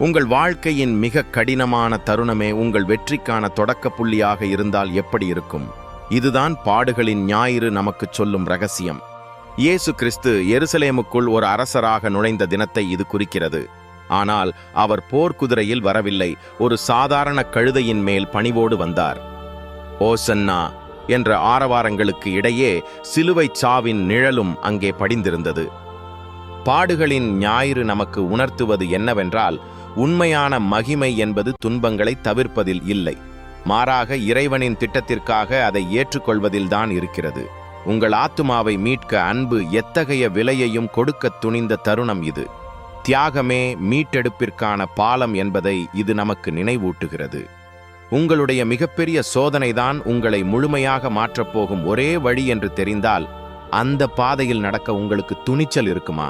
உங்கள் வாழ்க்கையின் மிக கடினமான தருணமே உங்கள் வெற்றிக்கான தொடக்க புள்ளியாக இருந்தால் எப்படி இருக்கும்? இதுதான் பாடுகளின் ஞாயிறு நமக்குச் சொல்லும் ரகசியம். இயேசு கிறிஸ்து எருசலேமுக்குள் ஒரு அரசராக நுழைந்த தினத்தை இது குறிக்கிறது. ஆனால் அவர் போர்க்குதிரையில் வரவில்லை, ஒரு சாதாரண கழுதையின் மேல் பணிவோடு வந்தார். ஓசன்னா என்ற ஆரவாரங்களுக்கு இடையே சிலுவைச் சாவின் நிழலும் அங்கே படிந்திருந்தது. பாடுகளின் ஞாயிறு நமக்கு உணர்த்துவது என்னவென்றால், உண்மையான மகிமை என்பது துன்பங்களை தவிர்ப்பதில் இல்லை, மாறாக இறைவனின் திட்டத்திற்காக அதை ஏற்றுக்கொள்வதில்தான் இருக்கிறது. உங்கள் ஆத்துமாவை மீட்க அன்பு எத்தகைய விலையையும் கொடுக்க துணிந்த தருணம் இது. தியாகமே மீட்டெடுப்பிற்கான பாலம் என்பதை இது நமக்கு நினைவூட்டுகிறது. உங்களுடைய மிகப்பெரிய சோதனைதான் உங்களை முழுமையாக மாற்றப்போகும் ஒரே வழி என்று தெரிந்தால், அந்த பாதையில் நடக்க உங்களுக்கு துணிச்சல் இருக்குமா?